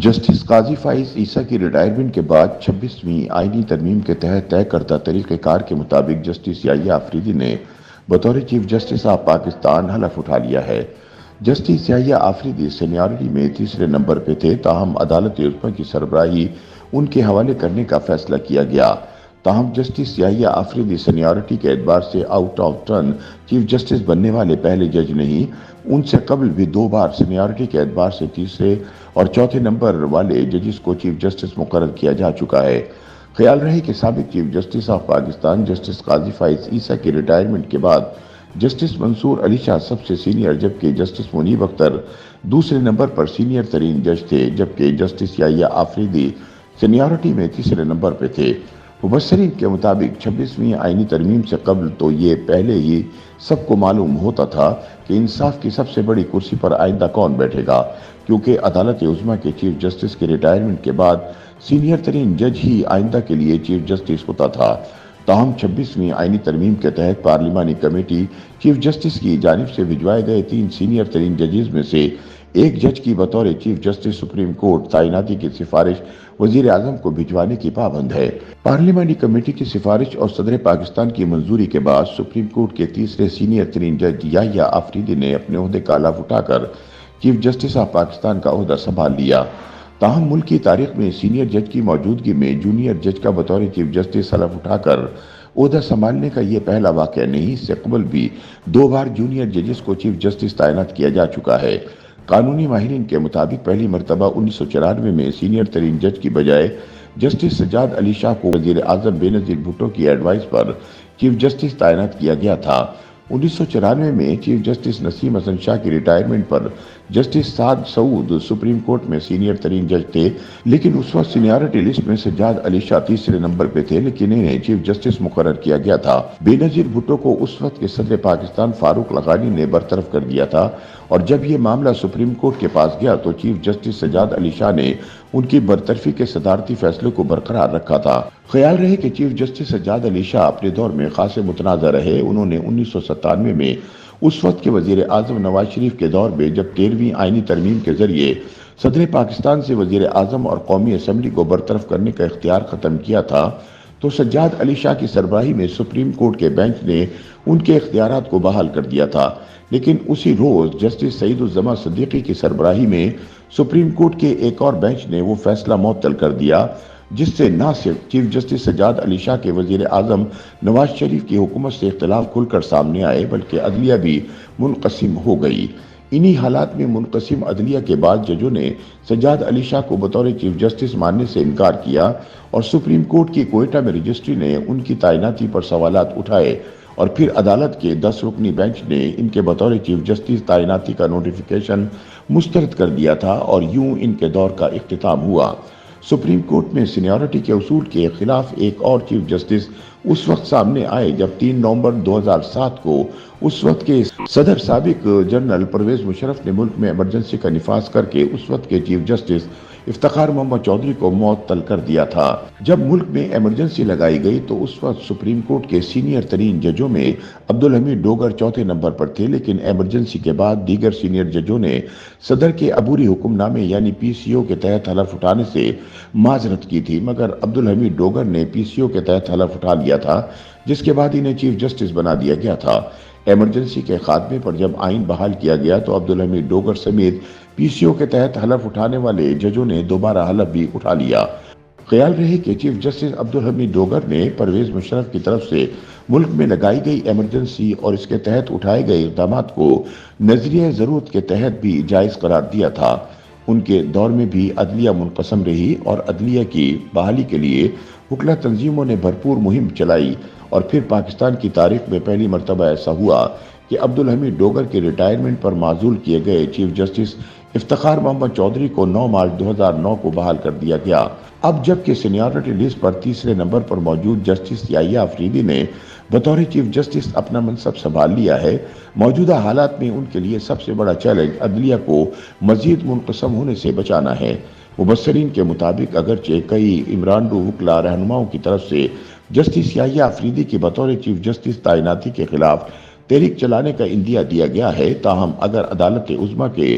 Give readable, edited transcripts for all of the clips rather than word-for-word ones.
Justice قاضی فائز عیسیٰ کی retirement کے بعد 26ویں آئینی ترمیم کے تحت طے کردہ طریقہ کار کے مطابق جسٹس یحییٰ آفریدی نے بطور چیف جسٹس آف پاکستان حلف اٹھا لیا ہے۔ جسٹس یحییٰ آفریدی سینیارٹی میں تیسرے نمبر پہ تھے، تاہم عدالت عظمیٰ کی سربراہی ان کے حوالے کرنے کا فیصلہ کیا گیا۔ تاہم جسٹس یحییٰ آفریدی سینیارٹی کے اعتبار سے out of turn chief justice بننے والے پہلے جج نہیں، ان سے قبل بھی 2 بار سینیارٹی کے اعتبار سے تیسرے اور چوتھے نمبر والے ججز کو چیف جسٹس مقرر کیا جا چکا ہے۔ خیال رہے کہ سابق chief justice of Pakistan justice قاضی فائز عیسیٰ کی ریٹائرمنٹ کے بعد جسٹس منصور علی شاہ سب سے سینئر، جبکہ جسٹس منیب اختر دوسرے نمبر پر سینئر ترین جج تھے، جبکہ جسٹس یحییٰ آفریدی سینیارٹی میں تیسرے نمبر پہ تھے۔ مبصرین کے مطابق 26ویں آئینی ترمیم سے قبل تو یہ پہلے ہی سب کو معلوم ہوتا تھا کہ انصاف کی سب سے بڑی کرسی پر آئندہ کون بیٹھے گا، کیونکہ عدالت عظمیٰ کے چیف جسٹس کے ریٹائرمنٹ کے بعد سینئر ترین جج ہی آئندہ کے لیے چیف جسٹس ہوتا تھا۔ تاہم 26ویں آئینی ترمیم کے تحت پارلیمانی کمیٹی چیف جسٹس کی جانب سے بھجوائے گئے 3 سینئر ترین ججز میں سے ایک جج کی بطور چیف جسٹس سپریم کورٹ تعیناتی کی سفارش وزیر اعظم کو بھجوانے کی پابند ہے۔ پارلیمانی کمیٹی کی سفارش اور صدر پاکستان کی منظوری کے بعد سپریم کورٹ کے تیسرے سینئر ترین جج یحییٰ آفریدی نے اپنے عہدے کا حلف اٹھا کر چیف جسٹس آف پاکستان کا عہدہ سنبھال لیا۔ تاہم ملک کی تاریخ میں سینئر جج کی موجودگی میں جونیئر جج کا بطور چیف جسٹس حلف اٹھا کر عہدہ سنبھالنے کا یہ پہلا واقعہ نہیں، اس سے قبل بھی 2 بار جونیئر ججز کو چیف جسٹس تعینات کیا جا چکا ہے۔ قانونی ماہرین کے مطابق پہلی مرتبہ 1994 میں سینئر ترین جج کی بجائے جسٹس سجاد علی شاہ کو وزیر اعظم بینظیر بھٹو کی ایڈوائس پر چیف جسٹس تعینات کیا گیا تھا۔ 1994 میں چیف جسٹس نسیم حسن شاہ کی ریٹائرمنٹ پر جسٹس سعد سعود سپریم کورٹ میں سینئر ترین جج تھے، لیکن اس وقت سینیارٹی لسٹ میں سجاد علی شاہ تیسرے نمبر پہ تھے، لیکن انہیں چیف جسٹس مقرر کیا گیا تھا۔ بینظیر بھٹو کو اس وقت کے صدر پاکستان فاروق لغانی نے برطرف کر دیا تھا، اور جب یہ معاملہ سپریم کورٹ کے پاس گیا تو چیف جسٹس سجاد علی شاہ نے ان کی برطرفی کے صدارتی فیصلے کو برقرار رکھا تھا۔ خیال رہے کہ چیف جسٹس سجاد علی شاہ اپنے دور میں خاصے متنازع رہے۔ انہوں نے 1997 میں اس وقت کے وزیر اعظم نواز شریف کے دور میں جب 13ویں آئینی ترمیم کے ذریعے صدر پاکستان سے وزیر اعظم اور قومی اسمبلی کو برطرف کرنے کا اختیار ختم کیا تھا، تو سجاد علی شاہ کی سربراہی میں سپریم کورٹ کے بینچ نے ان کے اختیارات کو بحال کر دیا تھا، لیکن اسی روز جسٹس سعید الزماں صدیقی کی سربراہی میں سپریم کورٹ کے ایک اور بینچ نے وہ فیصلہ معطل کر دیا، جس سے نہ صرف چیف جسٹس سجاد علی شاہ کے وزیر اعظم نواز شریف کی حکومت سے اختلاف کھل کر سامنے آئے، بلکہ عدلیہ بھی منقسم ہو گئی۔ انہی حالات میں منقسم عدلیہ کے بعد ججوں نے سجاد علی شاہ کو بطور چیف جسٹس ماننے سے انکار کیا، اور سپریم کورٹ کی کوئٹہ میں رجسٹری نے ان کی تعیناتی پر سوالات اٹھائے، اور پھر عدالت کے 10 رکنی بینچ نے ان کے بطور چیف جسٹس تعیناتی کا نوٹیفیکیشن مسترد کر دیا تھا، اور یوں ان کے دور کا اختتام ہوا۔ سپریم کورٹ میں سینیارٹی کے اصول کے خلاف ایک اور چیف جسٹس اس وقت سامنے آئے جب 3 نومبر 2007 کو اس وقت کے صدر سابق جنرل پرویز مشرف نے ملک میں ایمرجنسی کا نفاذ کر کے اس وقت کے چیف جسٹس افتخار محمد چودھری کو معطل کر دیا تھا۔ جب ملک میں ایمرجنسی لگائی گئی تو اس وقت سپریم کورٹ کے سینئر ترین ججوں میں عبدالحمید ڈوگر چوتھے نمبر پر تھے، لیکن ایمرجنسی کے بعد دیگر سینئر ججوں نے صدر کے عبوری حکم نامے یعنی PCO کے تحت حلف اٹھانے سے معذرت کی تھی، مگر عبدالحمید ڈوگر نے PCO کے تحت حلف اٹھا لیا تھا، جس کے بعد انہیں چیف جسٹس بنا دیا گیا تھا۔ ایمرجنسی کے خاتمے پر جب آئین بحال کیا گیا تو عبدالحمید ڈوگر سمیت PCO کے تحت حلف اٹھانے والے ججوں نے دوبارہ حلف بھی اٹھا لیا۔ خیال رہے کہ چیف جسٹس عبدالحمید ڈوگر نے پرویز مشرف کی طرف سے ملک میں لگائی گئی ایمرجنسی اور اس کے تحت اٹھائے گئے اقدامات کو نظریہ ضرورت کے تحت بھی جائز قرار دیا تھا۔ ان کے دور میں بھی عدلیہ منقسم رہی، اور عدلیہ کی بحالی کے لیے وکلا تنظیموں نے بھرپور مہم چلائی، اور پھر پاکستان کی تاریخ میں پہلی مرتبہ ایسا ہوا کہ عبدالحمید ڈوگر کے ریٹائرمنٹ پر معزول کیے گئے چیف جسٹس افتخار محمد چودھری کو 9 مارچ 2009 کو بحال کر دیا گیا۔ اب جبکہ سینیارٹی لسٹ پر تیسرے نمبر پر موجود جسٹس یحییٰ آفریدی نے بطور چیف جسٹس اپنا منصب سنبھال لیا ہے، موجودہ حالات میں ان کے لیے سب سے بڑا چیلنج عدلیہ کو مزید منقسم ہونے سے بچانا ہے۔ مبصرین کے مطابق اگرچہ کئی عمرانڈو وکلا رہنماؤں کی طرف سے جسٹس یحییٰ آفریدی کی بطور چیف جسٹس تعیناتی کے خلاف تحریک چلانے کا عندیہ دیا گیا ہے، تاہم اگر عدالت عظمیٰ کے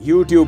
YouTube